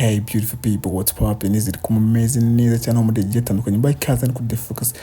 Hey beautiful people, what's poppin'? Is it amazing neza cyane mu gihe gitandukanye by kaza ni kuri focus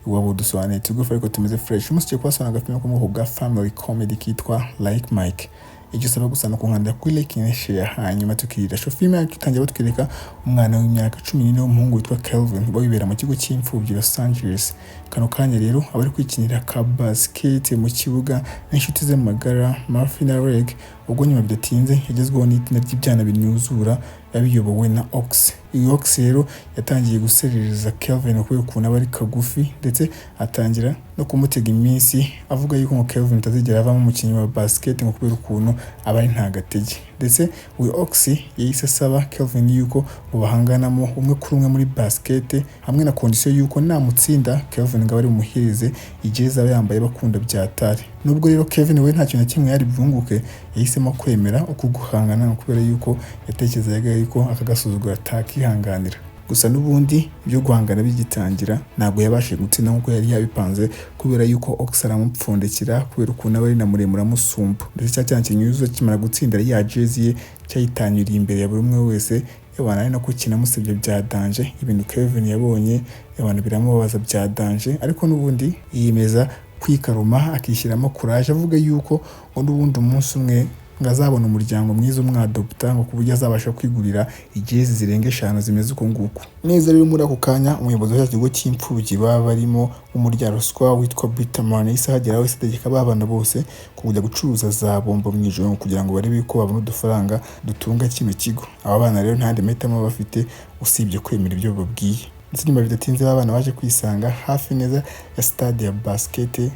iwabo dusobanuye tugufa ariko tumeze fresh umusije kwasana agafilm ko mu bwa family comedy kitwa Like Mike. Icyo saba gusa no kunkanda kuri like and share hanyuma tukirira show film yacu tangiye batwereka umwana w'imyaka 14 w'umuhungu witwa Kelvin wibera mu kigo cy'imfubyi Los Angeles. Kano kanya rero abari kwikinira ka basket mu kibuga n'inshuti ze magara Marfina Reg ubwo nyuma bidatinze yagezweho n'itina ry'ibyana binyuzura yabiyobowe na Ox. Iyi Ox rero yatangiye guserereza Kelvin kubera ukuntu aba ari kagufi ndetse atangira no kumutega iminsi avuga yuko Kelvin atazigera avamo umukinnyi wa basket ngo kubera ukuntu aba ari nta gatege. Ndetse uyu Ox yahise asaba Kelvin yuko bahanganamo umwe kuri umwe muri basket hamwe na condition yuko namutsinda Kelvin ngo ari umuhirize igeza yambaye bakunda byatari. Nubwo rero Kelvin we nta kintu na kimwe yari bwunguke yahisemo kwemera uko guhangana kubera yuko yatekerezaga yuko akagasuzugura atakihanganira. Gusa n'ubundi byo guhangana bigitangira ntabwo yabashije gutsinda nkuko yari yabipanze kubera yuko Ox aramupfundikira kubera ukuntu aba ari na muremure amusumba. Ndetse cyane kinyuzo kimara gutsinda ya jersey ye cyayitanyuriye imbere ya buri umwe wese yabana ari no kukina musebye bya danger. Ibintu Kelvin yabonye abantu biramubabaza bya danger ariko n'ubundi yiyemeza kwikaruma akishyiramo courage avuga yuko ngo n'ubundi umunsi umwe ngazabona umuryango mwiza umwadopta ngo kuburyo azabasha kwigurira igezi zirenga 5 zimeze uko nguko. Neza rero muri ako kanya umuyobozi w'ikigo cy'imfubyi baba barimo umuryaro squad witwa Zituma isahagera wese tegeka babana bose kujya gucuruza za bombo mu ijoro kugira ngo barebe ko babona udufaranga dutunga kino kigo. Aba bana rero nta ndemetamo bafite usibye kwemera ibyo babwiye. Ndetse nyuma bidatinze abana baje kwisanga hafi neza ya stade ya basket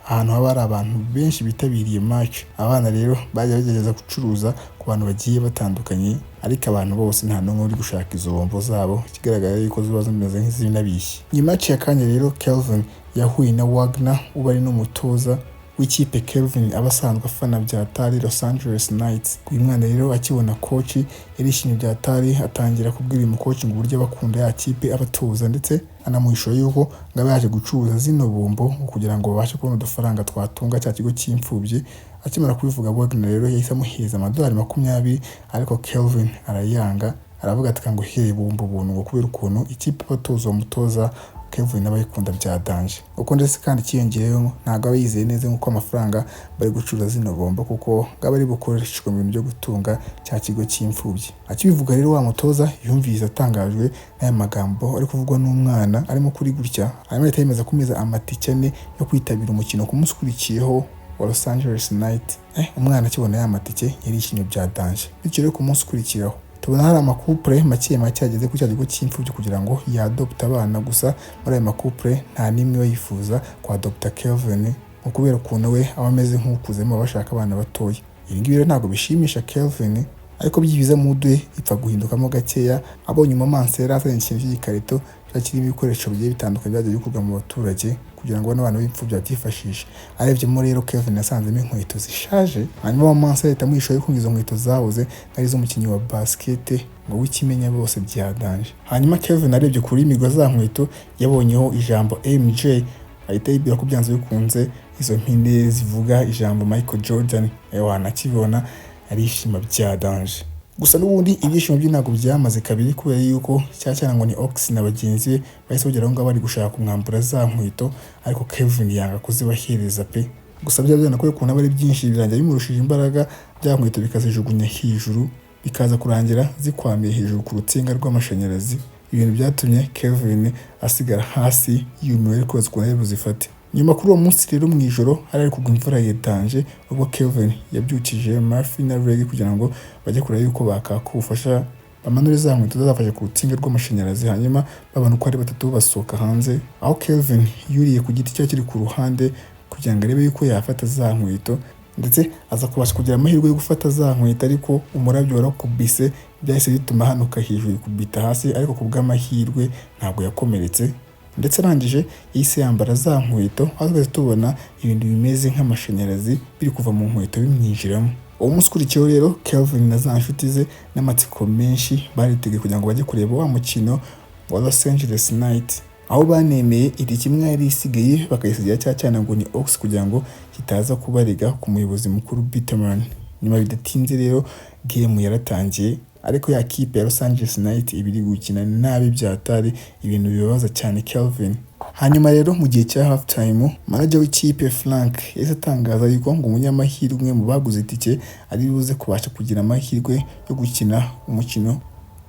ahantu haba hari abantu benshi bitabiriye match. Abana rero bajya bagerageza gucuruza ku bantu bagiye batandukanye ariko abantu bose nta n'umwe uri gushaka izo bombo zabo kigaragara yuko ziba zimeze nk'izinabishye. Nyuma ya kanya rero Kelvin yahuye na Wagner ubari n'umutoza w'ikipe Kelvin abasanzwe afana byatari Los Angeles Knights. Uyu mwana rero akibona coach yarishimye byatari atangira kubwira uyu coach ngo uburyo bakunda ya kipe abatoza ndetse anamuhisho yuko ngabe yaje gucuruza zino bombo kugira ngo babashe kubona udufaranga twatunga cya kigo cy'imfubyi. Akimara kubivuga Wagner rero yahise amuheza amadolari 20 ariko Kelvin arayanga aravuga ati ngo here bombo buntu ngo kubera ukuntu ikipe abatoza umutoza Kelvin n'abayikunda bya danger. Uko ndetse kandi kiyongeyeho ntago aba yizeye neza nkuko amafaranga bari gucuruza zino bombo kuko ngaba ari bukoreshwa mu bintu byo gutunga cya kigo cy'imfubyi. Akibivuga rero wa mutoza yumvise atangajwe n'aya magambo ari kuvugwa n'umwana arimo kuri gutya arimo yemeza kumeza amatike ane yo kwitabira umukino ku munsi ukurikiyeho wa Los Angeles Night. Umwana akibona ya matike yarishimye bya danger. Bityo rero ku munsi ukurikiraho tubona hari amakupure make ageze ku cyagigo cy'imfubyi kugira ngo yadopta abana. Gusa muri ayo makupure nta nimwe yifuza kwa Dr. Kelvin kubera ukuntu we aba ameze nk'ukuzemo bashaka abana batoya. Ibi ngibi rero ntabwo bishimisha Kelvin ariko byibiza mudwe ipfa guhindukamo gakeya abonye umumansera azanye ikintu cy'igikarito cyakirimo ibikoresho bigiye bitandukanye byagiye bikorwa mu baturage kugira ngo abana b'imfubyi batifashishe. Arebye muri rero Kelvin yasanzemo inkweto zishaje hanyuma umumansera itamuhishoye ko izo nkweto zahoze ari zo umukinnyi wa basket ngo wikimenya bose bya danger. Hanyuma Kelvin arebye kuri imigo za nkweto yabonyeho ijambo MJ ahita yibwira ko byanze bikunze izo mpine zivuga ijambo Michael Jordan wanakibona arishima bya danger. Gusa n'ubundi ibyishimo bye ntabwo byamaze kabiri kubera yuko cyane ngo ni Ox na bagenzi be bahise bageraho ngo bari gushaka umwambura za nkweto ariko Kelvin yanga kuzibahereza pe. Gusa byabyo ko ukuntu abari byinshi birangira bimurushije imbaraga bya nkweto bikazijugunya hejuru bikaza kurangira zikwamiye hejuru ku rutsinga rw'amashanyarazi. Ibintu byatumye Kelvin asigara hasi yumiwe ariko azikora Zifite. Nyuma kuri uwo munsi rero mu ijoro hari kugwa imvura yedanje ubwo Kelvin yabyukije Marfina Reg kugira ngo bajye kureba yuko bakakufasha bamanure za nkweto zazafashe ku rutsinga rw'amashanyarazi hanyuma babana uko ari batatu basohoka hanze. Aho Kelvin yuriye ku giti cyo kiri ku ruhande kugira ngo arebe yuko yafata za nkweto ndetse aza kubasha kugira amahirwe yo gufata za nkweto ariko umurabyo warakubise byahise bituma hanuka hejuru kubita hasi ariko kubw'amahirwe ntabwo yakomeretse. Ndetse arangije yise yambara za nkweto aho tubona ibintu bimeze nk'amashanyarazi biri kuva mu nkweto bimwinjiramo. Uwo munsi ukurikiyeho rero Kelvin na za nshuti ze n'amatsiko menshi baritegeye kugira ngo bajye kureba wa mukino wa Los Angeles Night aho banemeye iri kimwe yari isigaye bakayisigira cyane ngo ni Ox kugira ngo kitaza kubariga ku muyobozi mukuru Zituma. Nyuma bidatinze rero game yaratangiye ariko ya kipe ya Los Angeles Knight ibiri gukina nabi byatari ibintu bibabaza cyane Kelvin. Hanyuma rero mu gihe cya half time manager w'ikipe Frank yahise atangaza yuko ngo umunyamahirwe umwe mu baguze itike ari buze kubasha kugira amahirwe yo gukina umukino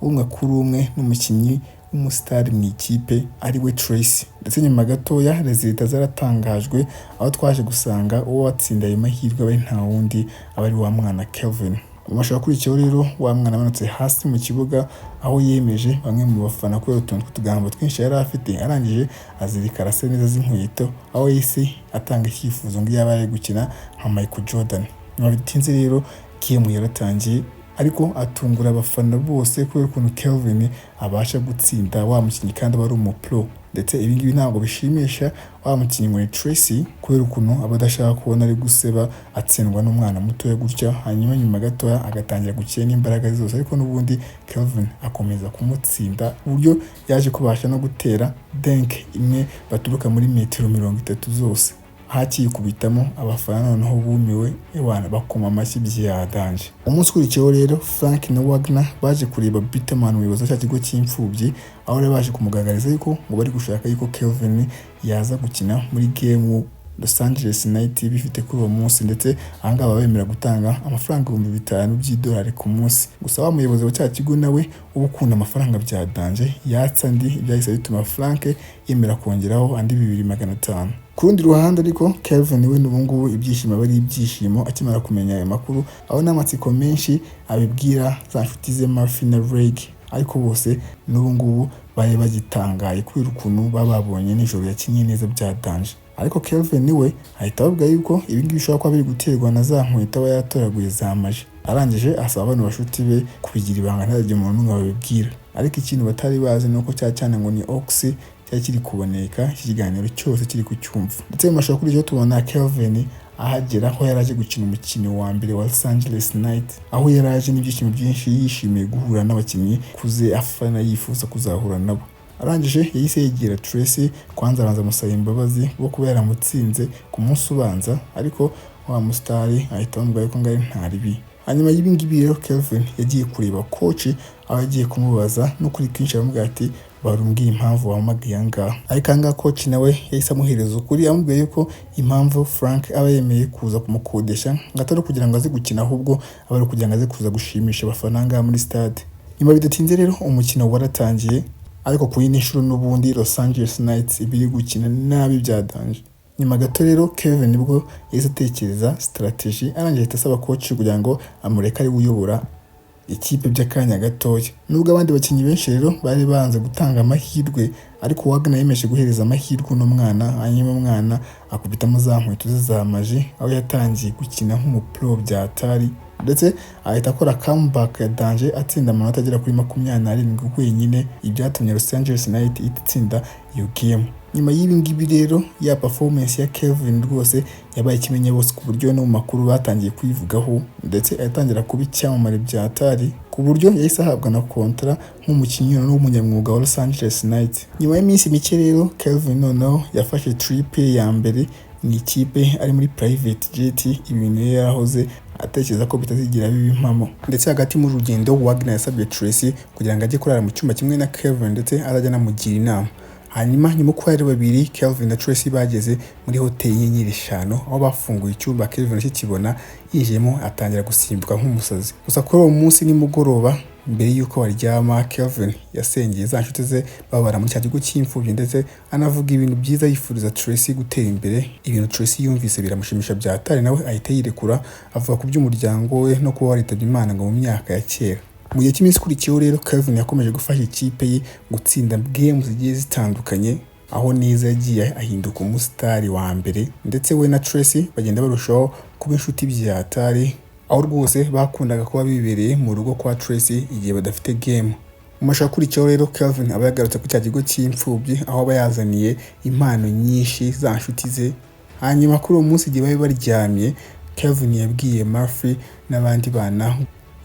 umwe kuri umwe n'umukinnyi w'umustar mu ikipe ari we Tracy. Ndetse nyuma gatoya resulta zaratangajwe aho twaje gusanga uwo watsinda ayo mahirwe aba nta wundi aba ari wa mwana Kelvin. Umashaka kurikiyeho rero wa mwana amanutse hasi mu kibuga aho yemeje bamwe mu bafana kubera utuntu tw'utugambo twinshi yari afite, arangije azirika arase neza z'inkweto aho yise atanga icyifuzo ngo yaba ari gukina nka Michael Jordan. Nyuma bitinze rero game yaratangiye ariko atungura abafana bose kubera ukuntu Kelvin abasha gutsinda wa mukinnyi kandi aba ari umupro. Ndetse ibi ngibi ntabwo bishimisha wa mukinnyi muri Tracy kubera ukuntu abadashaka kubona ari guseba atsindwa n'umwana mutoya gutya, hanyuma nyuma gatoya agatangira gukina n'imbaraga zose, ariko n'ubundi Kelvin akomeza kumutsinda uburyo yaje kubasha no gutera dunk imwe baturuka muri metero 30 zose. Hakikubitamo abafana noneho bumiwe ewana bakoma amashyi byadanje. Umunsi ukurikiyeho rero Frank na Wagner baje kureba Bitterman umuyobozi cya kigo cy'imfubyi, aho rero baje kumugaragariza yuko ngo bari gushaka yuko Kelvin yaza gukina muri game Los Angeles Knight bifite kuri uwo munsi, ndetse ahangaba bemera gutanga amafaranga $5,000 ku munsi. Gusa wa muyobozi wa cya kigo nawe ubukunda amafaranga byadanje yatsa ndi ibyahise bituma Frank yemera kongeraho andi $2,500. Ku rundi ruhande ariko Kelvin we n'ubungubu ibyishimo bari ibyishimo akimara kumenya aya makuru, aho n'amatsiko menshi abibwira za nshuti ze Murphy na Reg, ariko bose n'ubungubu bari bagitangaye kubera ukuntu bababonye nijoro yakinnye neza byadanje. Ariko Kelvin we ahita avuga yuko ibi ngibi bishobora kuba biri guterwa na za nkweto aba yatoraguye zamaje. Arangije asaba abantu bashuti be kubigira ibanga ntazajye umuntu n'umwe babibwira, ariko ikintu batari bazi nuko cyane ngo ni Oxy cyari kiri kuboneka ikiganiro cyose kiri kucyumva. Ndetse mu mashaka kuri cyo tubona Kelvin ahagera aho yaraje gukina umukino wa mbere wa Los Angeles Knight, aho yaraje n'ibyishimo byinshi yishimiye guhura n'abakinnyi kuze afana yifuza kuzahura nabo. Arangije yahise yegera Tracy kwanza abanza amusaba imbabazi bo kuba yaramutsinze ku munsi ubanza, ariko wa Umustar ahita amubwira ko ngari ntaribi. Hanyuma y'ibi ngibi rero Kelvin yagiye kureba coach aho yagiye kumubaza no kuri kwinshi aramubwira ati barumbwiye impamvu wamagaye ngaha, ariko anga coach nawe yahise amuhereza ukuri amubwiye yuko impamvu Frank aba yemeye kuza kumukodesha ngatari kugira ngo aze gukina, ahubwo aba ari kugira ngo aze kuza gushimisha abafana ngaha muri stade. Nyuma bidatinze rero umukino waratangiye, ariko ku yindi nshuro n'ubundi Los Angeles Knights ibiri gukina nabi byadanje. Nyuma gato rero Kelvin nibwo yahise atekereza strategy, arangije ahita asaba coach kugira ngo amureke ari uyobora ikipe by'akanya gatoya. Nubwo abandi bakinnyi benshi rero bari banze gutanga amahirwe, ariko Wagner yemeje guhereza amahirwe uno mwana, hanyuma umwana akubitamo za nkweto ze zamaje aho yatangiye gukina nk'umupro byatari, ndetse ahita akora comeback ya danje atsinda amanota agera kuri 27 wenyine, ibyatumye Los Angeles Knight itsinda iyo game. Nyuma y'ibi ngibi rero ya performance ya Kelvin rwose yabaye ikimenye bose ku buryo no mu makuru batangiye kwivugaho, ndetse atangira kuba icyamamare byatari ku buryo yahise ahabwa na kontra nk'umukinnyi n'umunyamwuga wa Los Angeles Knight. Nyuma y'iminsi mike rero Kelvin noneho yafashe trip ya mbere mu ikipe ari muri private jet, ibintu yarahoze atekereza ko bitazigira bibi impamo. Ndetse hagati mu rugendo Wagner yasabye Tracy kugira ngo ajye kurara mu cyumba kimwe na Kelvin, ndetse azajya namugira inama. Hanyuma nyuma ko ari babiri Kelvin na Tracy bageze muri hoteli y'inyenyeri 5 aho bafunguye icyumba, Kelvin akikibona yinjiyemo atangira gusimbuka nk'umusazi. Gusa kuri uwo munsi nimugoroba mbere yuko baryama Kelvin yasengeye za nshuti ze babara muri cya kigo cy'imfubyi, ndetse anavuga ibintu byiza yifuriza Tracy gutera imbere. Ibintu Tracy yumvise biramushimisha byatari, nawe ahita yirekura avuga ku by'umuryango we no kuba waritabye Imana ngo mu myaka ya kera. Mu gihe cy'iminsi ikurikiyeho rero Kelvin yakomeje gufasha ikipe ye gutsinda game zigiye zitandukanye, aho neza yagiye ahinduka umustar wa mbere, ndetse we na Tracy bagenda barushaho kuba inshuti byatari, aho rwose bakundaga kuba bibereye mu rugo kwa Tracy igihe badafite game. Mu mashaka kurikiyeho rero Kelvin aba yagarutse ku cya kigo cy'imfubyi aho aba yazaniye impano nyinshi za nshuti ze. Hanyuma kuri uwo munsi igihe bari baryamye Kelvin yabwiye Murphy n'abandi bana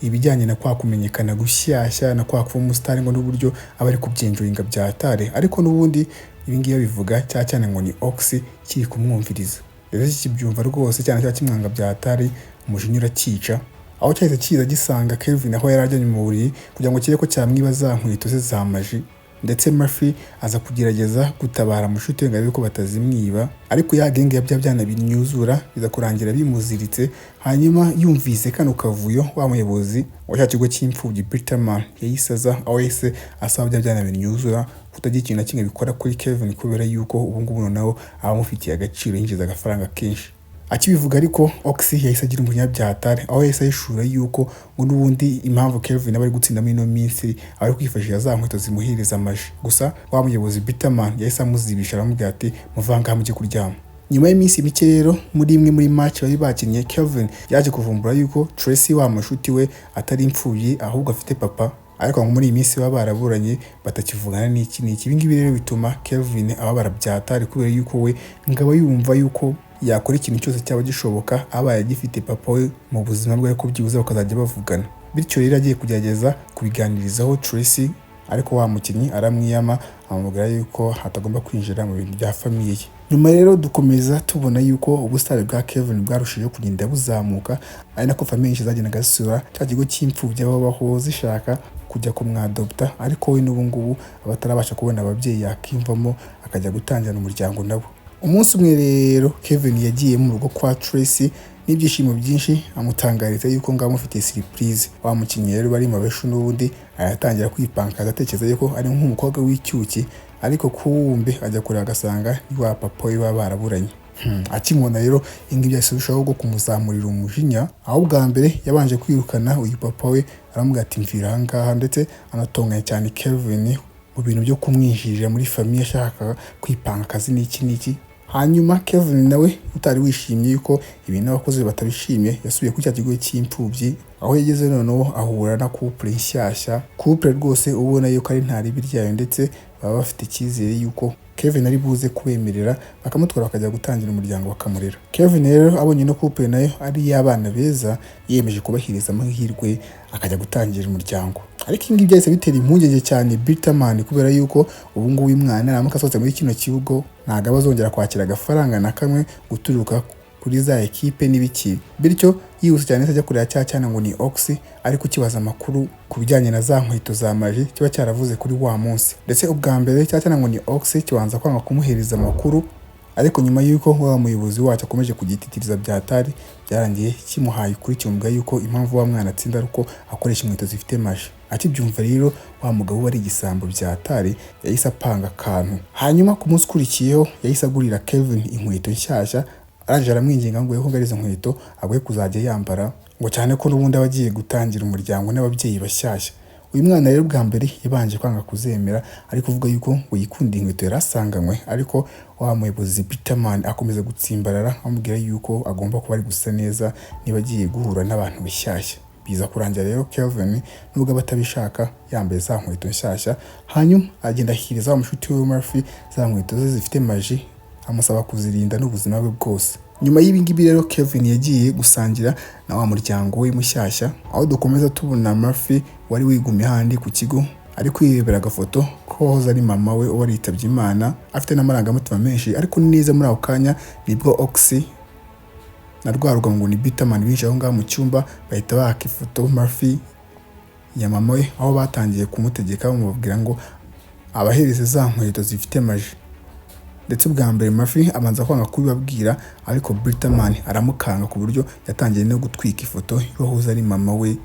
ibijyanye na kwa kumenyekana gushyashya na kwa kuba umustar ngo n'uburyo aba ari kubyenjoyinga byatare, ariko n'ubundi ibi ngiye bivuga cyane ngo ni Oxy kiri kumwumviriza. Rero kibyumva rwose cyane kimwanga byatare umujinya urakica, aho cyahise kiza gisanga Kevin aho yari ajyanye mu buriri kugira ngo kirebe ko cyamwiba za nkweto ze za maji, ndetse Murphy aza kugerageza gutabara mushuti we ngo arebe ko batazimwiba, ariko ya genge ya bya byana binyuzura biza kurangira bimuziritse. Hanyuma yumvise kano kavuyo, wa muyobozi wa cya kigo cy'imfubyi Bitterman yayisaza, aho yahise asaba bya byana binyuzura kutagira ikintu na kimwe bikora kuri Kevin kubera yuko ubu ngubu noneho abamufitiye agaciro, yinjiza agafaranga kenshi. Akibivuga ariko Oxy yahise agira umunyabyahatari, aho yahise ayishura yuko ngo n'ubundi impamvu Kevin aba ari gutsinda muri ino minsi ari kwifashisha za nkweto zimuhiriza amaji. Gusa wa muyobozi Bitterman yahise amuzibisha aramubwira ati muvanga mujye kuryama. Nyuma y'iminsi mike rero muri imwe muri match bari bakinnye, Kevin yaje kuvumbura yuko Tracy wa mushuti we atari imfubyi ahubwo afite papa, ariko ngo muri iyi minsi baba baraburanye batakivugana n'iki n'iki. Ibi ngibi rero bituma Kevin aba barabyahatari kubera yuko we ngaba yumva yuko yakora ikintu cyose cyaba gishoboka abaye agifite papa we mu buzima bwe, ariko byibuze bakazajya bavugana. Bityo rero agiye kugerageza kubiganirizaho Tracy, ariko wa mukinnyi aramwiyama amubwira yuko hatagomba kwinjira mu bintu bya famiye ye. Nyuma rero dukomeza tubona yuko ubusitari bwa Kevin bwarushijeho kugenda buzamuka, ari nako famiye nyinshi zagendaga zisura cya kigo cy'imfubyi aho babaho zishaka kujya kumwadopta, ariko we n'ubu ngubu abatarabasha kubona ababyeyi yakimvamo akajya gutangira umuryango nabo. Umunsi umwe rero Kevin yagiye mu rugo kwa Tracy n'ibyishimo byinshi, amutangariza yuko ngo amufitiye surprise. Wa mukinnyi rero bari mabeshu n'ubundi aratangira kwipankaza atekereza yuko ari nk'umukobwa w'icyuki, ariko kumbe ajya kureba agasanga ni wa papa we baba baraburanye. Akimubona rero ingi byahise birushaho bwo kumuzamurira umujinya, aho bwa mbere yabanje kwirukana uyu papa we aramubwira ati mvira aha ngaha, ndetse anatonganya cyane Kevin mu bintu byo kumwijirira muri famiye ashaka kwipanga akazi n'iki n'iki. Hanyuma Kevin nawe utari wishimye yuko ibintu abakozi batabishimye, yasubiye ku cya kigo cy'imfubyi, aho yageze noneho ahura na couple nshyashya, couple rwose ubona yuko ari ntari biryayo, ndetse baba bafite icyizere yuko Kevin ari buze kubemerera bakamutwara bakajya gutangira umuryango bakamurera. Kevin rero abonye no couple nayo ari y'abana beza, yiyemeje kubahiriza amahirwe akajya gutangira umuryango. Ariko ingi byahise bitera impungenge cyane Bitterman kubera yuko ubu ngubu uyu mwana naramuka asohotse muri kino kibugo ntabwo abazongera kwakira agafaranga na kamwe guturuka kuri za ekipe n'ibiki. Bityo yihuse cyane ajya kureba cya cyana ngo ni Oxy, ariko kibaza amakuru ku bijyanye na za nkweto za maji kiba cyaravuze kuri wa munsi. Ndetse ubwa mbere cya cyana ngo ni Oxy kibanza kwanga kumuhereza amakuru, ariko nyuma yuko wa muyobozi wacu akomeje kugititiriza byatari, byarangiye kimuhaye kuri kimubwa yuko impamvu wa mwana atsinda ari uko akoresha inkweto zifite maji. Akibyumva rero wa mugabo wari igisambo byatari yahise apanga akantu. Hanyuma ku munsi ukurikiyeho yahise agurira Kevin inkweto nshyashya, arangije aramwinginga ngo yuko izo nkweto aguye kuzajya yambara, ngo cyane ko n'ubundi aba agiye gutangira umuryango n'ababyeyi bashyashya. Uyu mwana rero bwa mbere yabanje kwanga kuzemera, ariko kuvuga yuko ngo yikunda inkweto yarasanganywe, ariko wa muyobozi Bitterman akomeza gutsimbarara amubwira yuko agomba kuba ari gusa neza niba agiye guhura n'abantu bashyashya. Biza kurangira rero Kevin nubwo batabishaka yambaye za nkweto nshyashya, hanyuma agenda ahiriza wa mushuti we Murphy za nkweto ze zifite maji, amusaba kuzirinda n'ubuzima bwe bwose. Nyuma y'ibingibi rero Kevin yagiye gusangira na wa muryango we mushyashya, aho dukomeza tubona Murphy wari wigumye handi ku kigo ari kwirebera agafoto ko wahoze ari mama we wari yitabye Imana, afite n'amarangamutima menshi. Ariko neza muri ako kanya nibwo Oxy na rwa rugongo ni Bitterman binjiye aho ngaho mu cyumba, bahita baka ifoto Murphy ya mama we, aho batangiye kumutegeka bamubwira ngo abahereze za nkweto zifite maji. Ndetse ubwa mbere Murphy abanza kwanga kubibabwira, ariko Bitterman aramukanga ku buryo yatangiye no gutwika ifoto y'uwahoze ari mama we.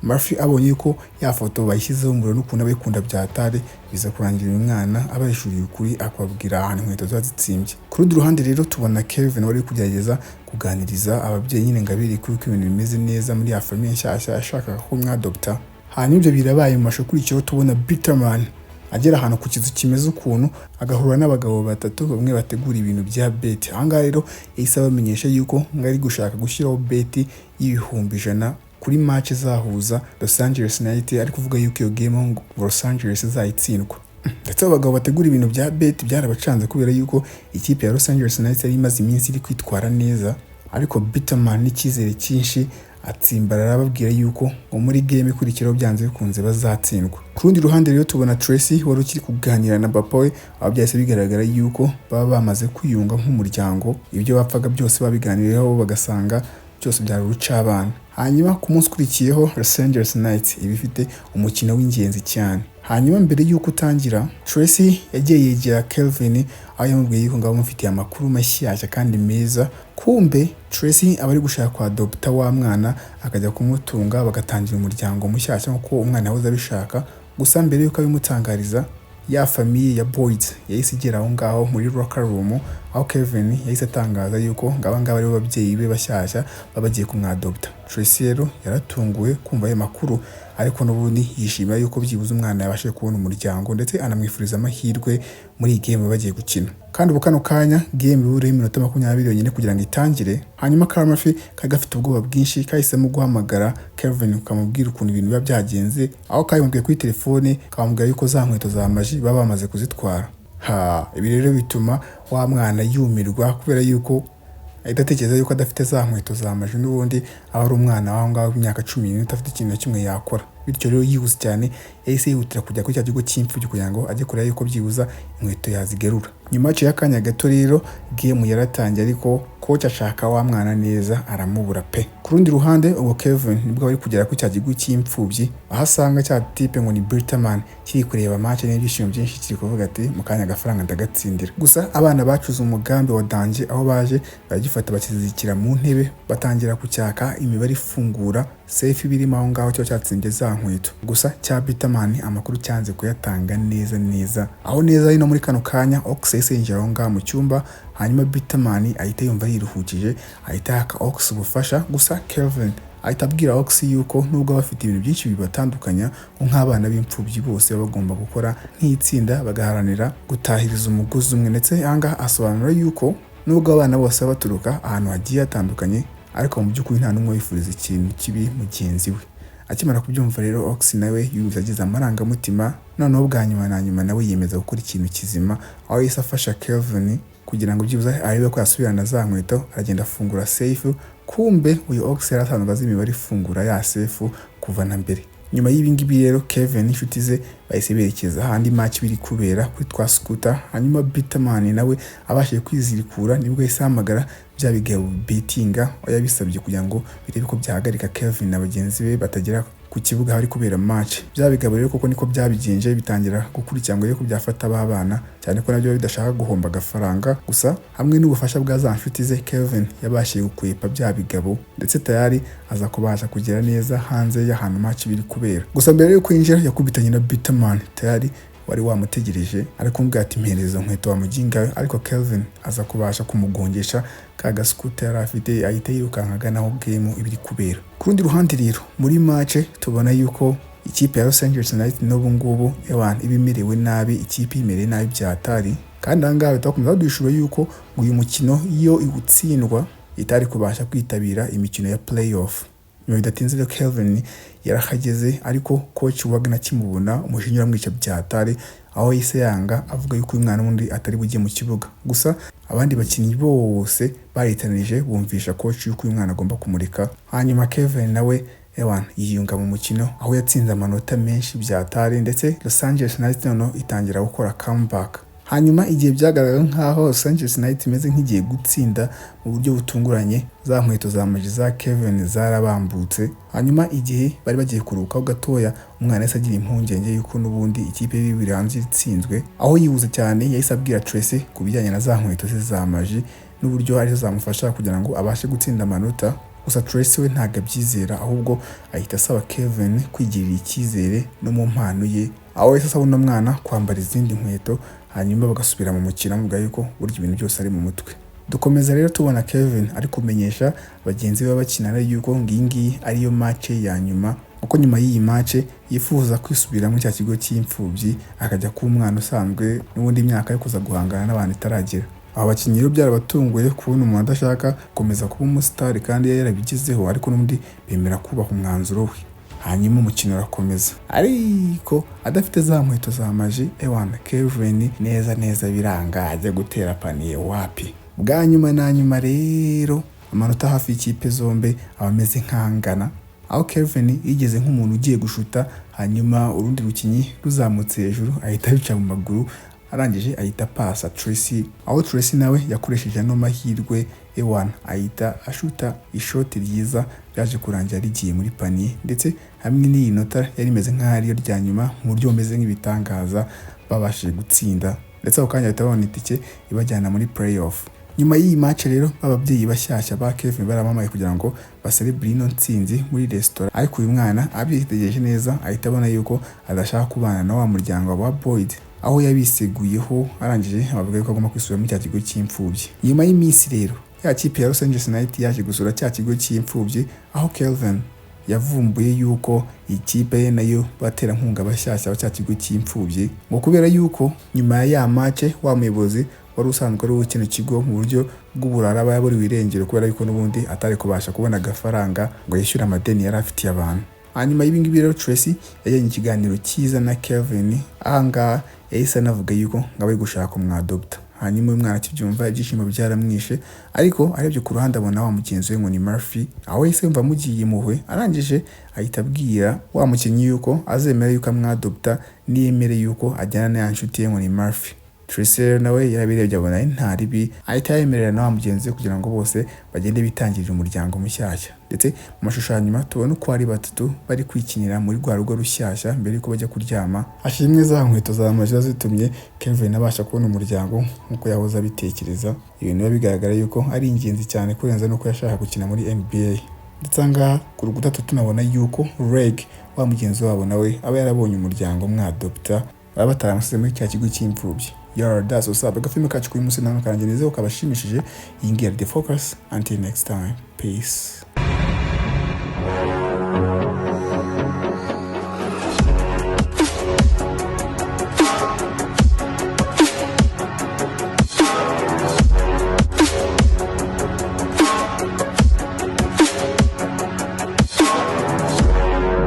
Murphy abonye ko ya foto bayishyizeho umuriro n'ukuntu abikunda byatari, biza kurangira uyu mwana abayishuriye ukuri akababwira ahantu inkweto ziba zitsimbye. Ku rundi ruhande rero tubona Kevin wari kugerageza kuganiriza ababyeyi nyine ngabiri kuri ko ibintu bimeze neza muri ya famiye nshyashya ashaka ko mwadopta. Hanyuma ibyo birabaye mu mashusho akurikiyeho tubona Bitterman agera ahantu ku kizu kimeze ukuntu, agahura n'abagabo batatu bamwe bategura ibintu bya beti. Ahangaha rero yahise abamenyesha yuko ngari gushaka gushyiraho beti y'ibihumbi 100 kuri match zahuza Los Angeles United, ari kuvuga yuko iyo game Los Angeles zayitsindwa. Ndetse abagabo bategura ibintu bya beti byarabacanze kubera yuko ikipe ya Los Angeles United yari imaze iminsi iri kwitwara neza, ariko Bitterman n'icyizere cyinshi atsimbarara ababwira yuko ngo muri game ikurikiraho byanze bikunze bazatsindwa. Ku rundi ruhande rero tubona Tracy wari ukiri kuganira na papa we, aho byahise bigaragara yuko baba bamaze kwiyunga nk'umuryango. Ibyo bapfaga byose babiganiraho bagasanga cyose byari urucabana. Hanyuma ku munsi ukurikiyeho Los Angeles Night iba ifite umukino w'ingenzi cyane. Hanyuma mbere y'uko utangira Tracy yagiye yegera Kelvin aho yamubwiye yuko ngabo mufitiye amakuru mashyashya kandi meza. Kumbe Tracy aba ari gushaka kwa adopta wa mwana akajya kumutunga bagatangira umuryango mushyashya nkuko umwana yahoze abishaka. Gusa mbere y'uko abimutangariza ya famiye ya Boyd yahise igera aho ngaho muri locker room aho Kevin yahise atangaza yuko ngaba ngaba ari babyeyi be bashyashya babagiye kumwadopta. Tracy rero yaratunguwe kumva ayo makuru, ariko n'ubundi yishimira yuko byibuze umwana yabashije kubona umuryango ndetse anamwifuriza amahirwe muri iyi game bagiye gukina. Kandi ubu kano kanya game buri minota 20 yonyine kugira ngo itangire. Hanyuma Karamafi kagafite ubwoba bwinshi kahisemo guhamagara Kevin kamubwira ukuntu ibintu biba byagenze, aho kayumviye kuri telefone kamubwira yuko za nkweto za maji baba bamaze kuzitwara. Ibi rero bituma wa mwana yumirwa kubera yuko idatekereza yuko adafite za nkweto za maji, n'ubundi aba ari umwana waho ngaho w'imyaka 10 afite ikintu na kimwe yakora. Bityo rero yihuse cyane yahise yihutira kujya kuri cya kigo cy'imfubyi kugira ngo ajye kureba yuko byibuza inkweto yazigerura. Nyuma y'akanya gato rero game yaratangiye, ariko coach ashaka wa mwana neza aramubura pe. Ku rundi ruhande uwo Kevin nibwo bari kugera ku cya kigo cy'imfubyi aho asanga cya type ngo ni Brittaman kiri kureba match n'ibyishimo byinshi kiri kuvuga ati mu kanya agafaranga ndagatsindira. Gusa abana bacuze umugambi wa danje aho baje bagifata bakizikira mu ntebe batangira kucyaka imibare ifungura safe birimo aho ngaho cyo cyatsinze za nkweto. Gusa cya Brittaman amakuru cyanze kuyatanga neza aho neza ari no muri kano kanya Ox yinjira aho ngaho mu cyumba. Hanyuma Brittaman ahita yumva yiruhukije ahita yaka Ox ubufasha. Gusa Kelvin ahita abwira Ox yuko nubwo bafite ibintu byinshi bibatandukanya nk'abana b'imfubyi bose bagomba gukora nk'itsinda bagaharanira gutahiriza umugozi umwe, ndetse anga asobanura yuko nubwo abana bose baturuka ahantu hagiye hatandukanye ariko mu by'ukuri nta n'umwe wifuriza ikintu kibi mugenzi we. Akimara kubyumva rero Ox nawe yumva agize amarangamutima, noneho bwa nyuma nawe yiyemeza gukora ikintu kizima aho yise afasha Kelvin kugira ngo byibuze arebe ko yasubirana za nkweto. Aragenda afungura safe. Kumbe uyu Ox yarasanzwe azi imibare ifungura ya safe kuva na mbere. Nyuma y'ibingibi rero Kevin n'inshuti ze bahise berekeza ahandi match biri kubera kuri twa scooter. Hanyuma Brittaman nawe abashije kwizirikura nibwo yahise ahamagara bya bigabo bettinga aho yabisabye kugira ngo birebe ko byahagarika Kevin na bagenzi be batagera ku kibuga hari kubera match. Bya bigabo rero koko niko byabigenje bitangira gukurikirana yuko byafata abana cyane ko nabyo bidashaka guhomba agafaranga. Gusa hamwe n'ubufasha bwa za nshuti ze Kevin yabashije gukwepa bya bigabo ndetse tayari aza kubasha kugera neza hanze y'ahantu match biri kubera. Gusa mbere yo kwinjira yakubitanye na Brittaman tayari wari wamutegereje ariko mbwa ati mpereza nkweto wamuginga, ariko Kelvin aza kubasha kumugongesha kaga scooter yari afite ahita yirukankaga naho game ibiri kubera. Ku rundi ruhande rero muri match tubona yuko ikipe ya Los Angeles Night n'ubu ngubu abantu ibimerewe nabi, ikipe imereye nabi byatari. Kandi ahangaha bitakomeza dushura yuko uyu mukino iyo iwutsindwa itari kubasha kwitabira imikino ya playoff. Nyuma bidatinze rero Kelvin yarahageze, ariko coach wagana kimubona umujinya uramwica byatari aho yise yanga avuga yuko uyu mwana wundi atari bujye mu kibuga. Gusa abandi bakinnyi bose baritanije bumvisha coach yuko uyu mwana agomba kumurika. Hanyuma Kevin nawe yiyunga mu mukino aho yatsinze amanota menshi byatari, ndetse Los Angeles Night noneho itangira gukora comeback. Hanyuma igihe byagaragara nkaho Los Angeles Night imeze nk'igiye gutsinda mu buryo butunguranye, za nkweto za maji za Kevin zarabambutse. Hanyuma igihe bari bagiye kuruka gatoya umwana yahise agira impungenge yuko n'ubundi ikipe y'ibiri hanze itsinzwe, aho yibuze cyane yahise abwira Tracy ku bijyanye na za nkweto ze za maji n'uburyo arizo zamufasha kugira ngo abashe gutsinda amanota. Gusa Tracy we ntago abyizera, ahubwo ahita asaba Kevin kwigirira icyizere no mu mpano ye, aho yahise asaba uno mwana kwambara izindi nkweto hanyuma bagasubira mu mukino amuga yuko burya ibintu byose ari mu mutwe. Dukomeza rero tubona Kevin ari kumenyesha bagenzi be bakinana yuko ngingi ariyo match ya nyuma, uko nyuma y'iyi match yifuza kwisubira mu cya kigo cy'imfubyi akajya ku mwana usanzwe n'ubundi imyaka yo kuza guhangana n'abantu itaragera. Aba bakinnyi rero byarabatunguye kubona umuntu adashaka gukomeza kuba umustar kandi yarabigizeho, ariko n'undi bemera kubaha umwanzuro we. Hanyuma umukino urakomeza, ariko adafite za nkweto za maji Kevin neza biranga ajya gutera paniye wapi. Bwa nyuma na nyuma rero amanota hafi y'ikipe zombe abameze nkangana, aho Kevin yigeze nk'umuntu ugiye gushuta, hanyuma urundi rukinyi ruzamutse hejuru ahita bica mu maguru arangije ahita pasa Tracy, aho Tracy nawe yakoresheje ano mahirwe ewana ahita ashuta ishoti ryiza byaje kurangira rigiye muri panier, ndetse hamwe n'iyi nota yari imeze nk'aho ariyo rya nyuma mu buryo bumeze nk'ibitangaza babashije gutsinda, ndetse ako kanya bahita babona itike ibajyana muri playoff. Nyuma y'iyi match rero ababyeyi bashyashya ba Kevin baramamaye kugira ngo baserebure ino ntsinzi muri restaurant, ariko uyu mwana abyitegereje neza ahita abona yuko adashaka kubana na wa muryango wa Boyd, aho yabiseguyeho arangije ababwira ko agomba kwisubira muri cya kigo cy'imfubyi. Nyuma y'iminsi rero ya kipe ya Los Angeles United yaje gusura cya kigo cy'imfubyi, aho Kelvin yavumbuye yuko ikipe ye nayo baterankunga bashyashya cya kigo cy'imfubyi, ngo kubera yuko nyuma ya match wa muyobozi wari usanzwe ari ukina kigo mu buryo bw'uburara bayaburiwe irengero, kubera yuko n'ubundi atari kubasha kubona agafaranga ngo yishyure amadeni yari afitiye abantu. Hanyuma y'ibingibi rero Tracy yajyanye ikiganiro cyiza na Kelvin, ahangaha yahise anavuga yuko ngo bari gushaka umwadopta. Hanyuma uyu mwana akibyumva ibyishimo byaramwishe, ariko arebye ku ruhande abona wa mugenzi we ngo ni Murphy, aho yahise yumva amugiye impuhwe, arangije ahita abwira wa mukinnyi yuko azemera yuko amwadopta niyemere yuko ajyana na ya nshuti ye ngo ni Murphy. Tracy nawe yarabirebye abona nta ribi, ahita yemerera na wa mugenzi we kugira ngo bose bagende bitangirira umuryango mushyashya. Ndetse mu mashusho hanyuma tubona uko ari batatu bari kwikinira muri rwa rugo rushyashya mbere yuko bajya kuryama. Ashimwe za nkweto za Muri zitumye Kevin abasha kubona umuryango nk'uko yahoze abitekereza. Ibintu biba bigaragara yuko ari ingenzi cyane kurenza nuko yashaka gukina muri NBA. Ndetse ngaha ku rukuta tunabona yuko Reg wa mugenzi wabo nawe aba yarabonye umuryango mwadopta, baba bataramuse muri cya kigo cy'imfubyi. That's what's up. Agafilme kacu kuri munsi nawe karangiza ukabashimishije. Iyi ngiyi The Focus. Until next time. Peace.